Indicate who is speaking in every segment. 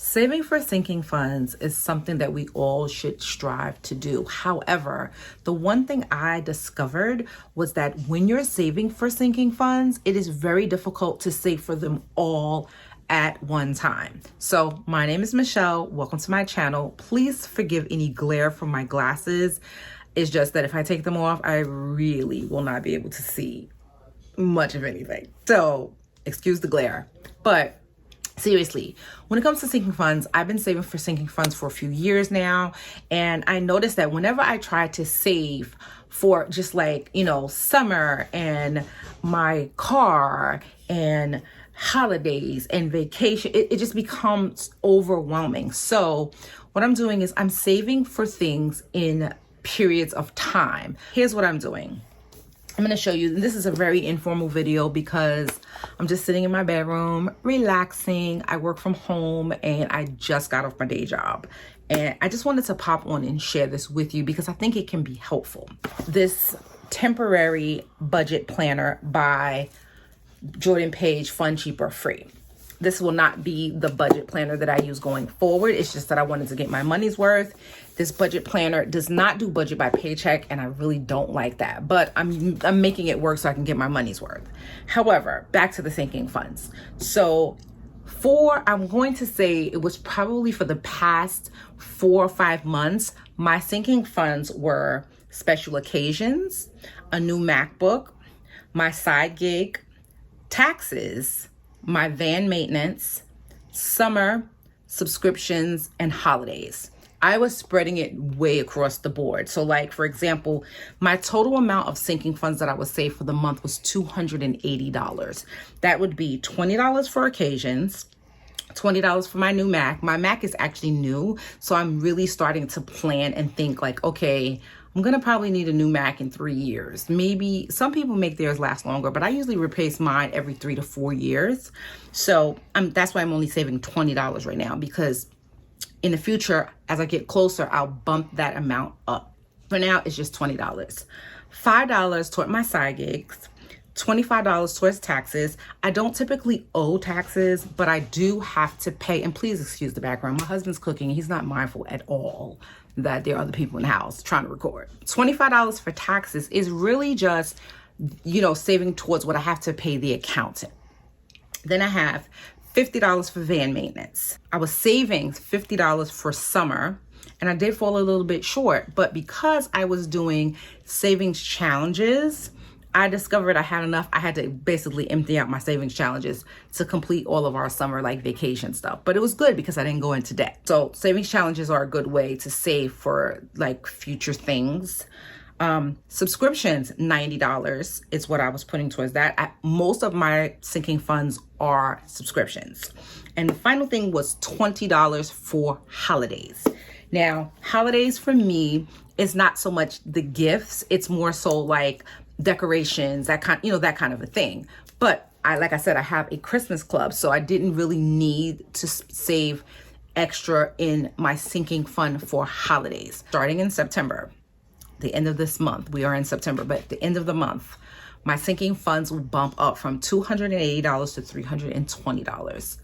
Speaker 1: Saving for sinking funds is something that we all should strive to do. However, the one thing I discovered was that when you're saving for sinking funds, it is very difficult to save for them all at one time. So my name is Michelle. Welcome to my channel. Please forgive any glare from my glasses. It's just that if I take them off, I really will not be able to see much of anything. So excuse the glare. But seriously, when it comes to sinking funds, I've been saving for sinking funds for a few years now. And I noticed that whenever I try to save for just like, summer and my car and holidays and vacation, it just becomes overwhelming. So what I'm doing is I'm saving for things in periods of time. Here's what I'm doing. I'm going to show you, this is a very informal video because I'm just sitting in my bedroom, relaxing. I work from home and I just got off my day job. And I just wanted to pop on and share this with you because I think it can be helpful. This temporary budget planner by Jordan Page, Fun, Cheaper, Free. This will not be the budget planner that I use going forward. It's just that I wanted to get my money's worth. This budget planner does not do budget by paycheck, and I really don't like that. But I'm making it work so I can get my money's worth. However, back to the sinking funds. So I'm going to say it was probably for the past 4 or 5 months, my sinking funds were special occasions, a new MacBook, my side gig, taxes, my van maintenance, summer, subscriptions, and holidays. I was spreading it way across the board. So like, for example, my total amount of sinking funds that I would save for the month was $280. That would be $20 for occasions, $20 for my new Mac. My Mac is actually new, so I'm really starting to plan and think like, okay, I'm gonna probably need a new Mac in 3 years. Maybe some people make theirs last longer, but I usually replace mine every 3 to 4 years. So that's why I'm only saving $20 right now, because in the future, as I get closer, I'll bump that amount up. For now, it's just $20. $5 toward my side gigs, $25 towards taxes. I don't typically owe taxes, but I do have to pay. And please excuse the background. My husband's cooking. He's not mindful at all that there are other people in the house trying to record. $25 for taxes is really just, saving towards what I have to pay the accountant. Then I have $50 for van maintenance. I was saving $50 for summer, and I did fall a little bit short, but because I was doing savings challenges, I discovered I had enough. I had to basically empty out my savings challenges to complete all of our summer vacation stuff. But it was good because I didn't go into debt. So savings challenges are a good way to save for future things. Subscriptions, $90 is what I was putting towards that. Most of my sinking funds are subscriptions. And the final thing was $20 for holidays. Now, holidays for me is not so much the gifts. It's more so decorations, that kind of a thing. But like I said, I have a Christmas club, so I didn't really need to save extra in my sinking fund for holidays. Starting in September, the end of this month, we are in September, but at the end of the month, my sinking funds will bump up from $280 to $320.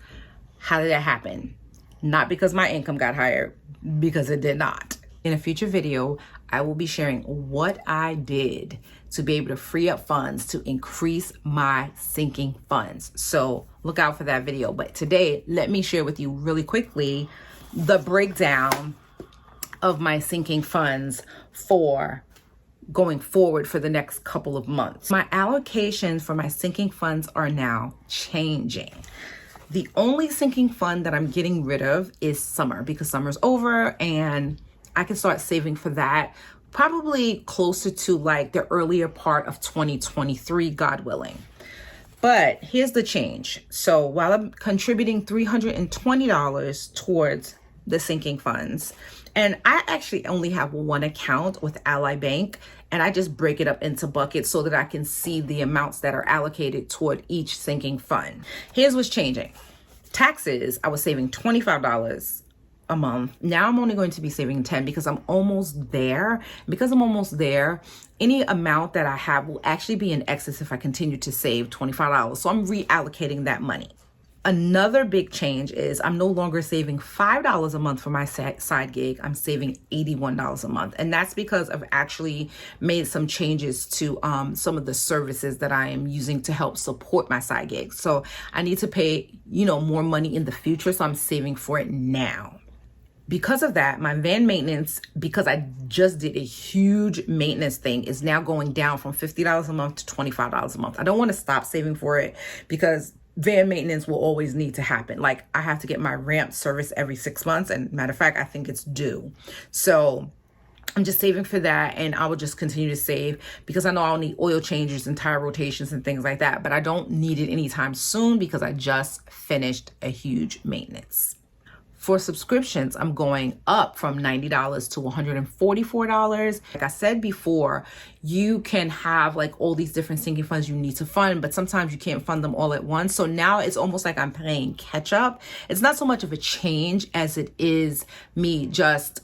Speaker 1: How did that happen? Not because my income got higher, because it did not. In a future video, I will be sharing what I did to be able to free up funds to increase my sinking funds. So look out for that video. But today, let me share with you really quickly the breakdown of my sinking funds for going forward for the next couple of months. My allocations for my sinking funds are now changing. The only sinking fund that I'm getting rid of is summer, because summer's over and I can start saving for that probably closer to the earlier part of 2023, God willing. But here's the change. So while I'm contributing $320 towards the sinking funds, and I actually only have one account with Ally Bank, and I just break it up into buckets so that I can see the amounts that are allocated toward each sinking fund. Here's what's changing. Taxes, I was saving $25 a month. Now I'm only going to be saving 10 because I'm almost there. Because I'm almost there, any amount that I have will actually be in excess if I continue to save $25. So I'm reallocating that money. Another big change is I'm no longer saving $5 a month for my side gig. I'm saving $81 a month. And that's because I've actually made some changes to some of the services that I am using to help support my side gig. So I need to pay, more money in the future. So I'm saving for it now. Because of that, my van maintenance, because I just did a huge maintenance thing, is now going down from $50 a month to $25 a month. I don't want to stop saving for it because van maintenance will always need to happen. Like, I have to get my ramp service every 6 months. And matter of fact, I think it's due. So I'm just saving for that, and I will just continue to save because I know I'll need oil changes and tire rotations and things like that. But I don't need it anytime soon because I just finished a huge maintenance. For subscriptions, I'm going up from $90 to $144. Like I said before, you can have like all these different sinking funds you need to fund, but sometimes you can't fund them all at once. So now it's almost like I'm playing catch up. It's not so much of a change as it is me just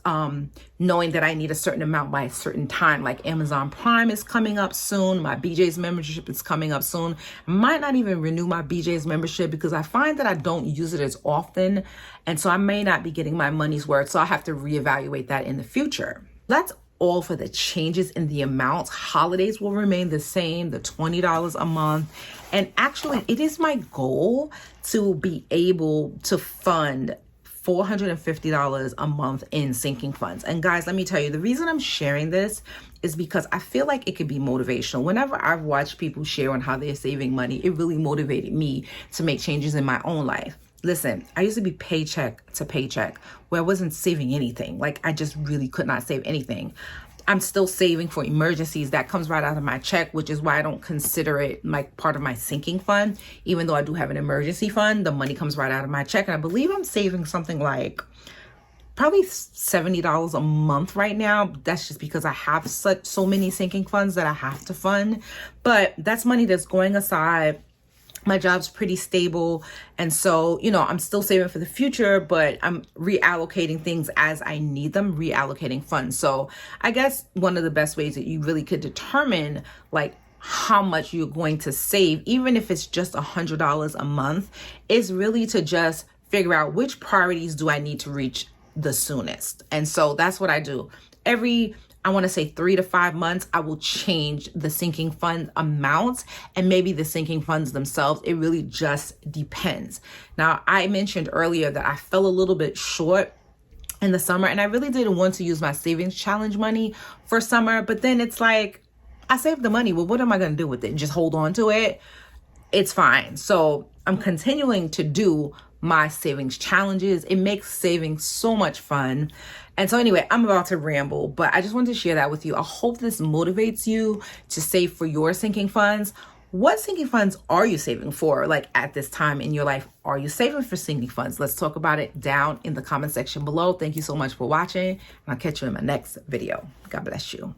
Speaker 1: knowing that I need a certain amount by a certain time. Like Amazon Prime is coming up soon. My BJ's membership is coming up soon. I might not even renew my BJ's membership because I find that I don't use it as often. And so I may not be getting my money's worth. So I have to reevaluate that in the future. That's all for the changes in the amounts. Holidays will remain the same, the $20 a month. And actually, it is my goal to be able to fund $450 a month in sinking funds. And guys, let me tell you, the reason I'm sharing this is because I feel like it could be motivational. Whenever I've watched people share on how they're saving money, it really motivated me to make changes in my own life. Listen, I used to be paycheck to paycheck where I wasn't saving anything. Like, I just really could not save anything. I'm still saving for emergencies. That comes right out of my check, which is why I don't consider it like part of my sinking fund. Even though I do have an emergency fund, the money comes right out of my check. And I believe I'm saving something like probably $70 a month right now. That's just because I have so many sinking funds that I have to fund. But that's money that's going aside. My job's pretty stable. And so, I'm still saving for the future, but I'm reallocating things as I need them, reallocating funds. So I guess one of the best ways that you really could determine like how much you're going to save, even if it's just $100 a month, is really to just figure out which priorities do I need to reach the soonest. And so that's what I do. I want to say 3 to 5 months, I will change the sinking fund amounts and maybe the sinking funds themselves. It really just depends. Now, I mentioned earlier that I fell a little bit short in the summer, and I really didn't want to use my savings challenge money for summer. But then it's like, I saved the money. Well, what am I going to do with it? Just hold on to it? It's fine. So I'm continuing to do my savings challenges. It makes saving so much fun. And so anyway, I'm about to ramble, but I just wanted to share that with you. I hope this motivates you to save for your sinking funds. What sinking funds are you saving for? Like, at this time in your life, are you saving for sinking funds? Let's talk about it down in the comment section below. Thank you so much for watching, and I'll catch you in my next video. God bless you.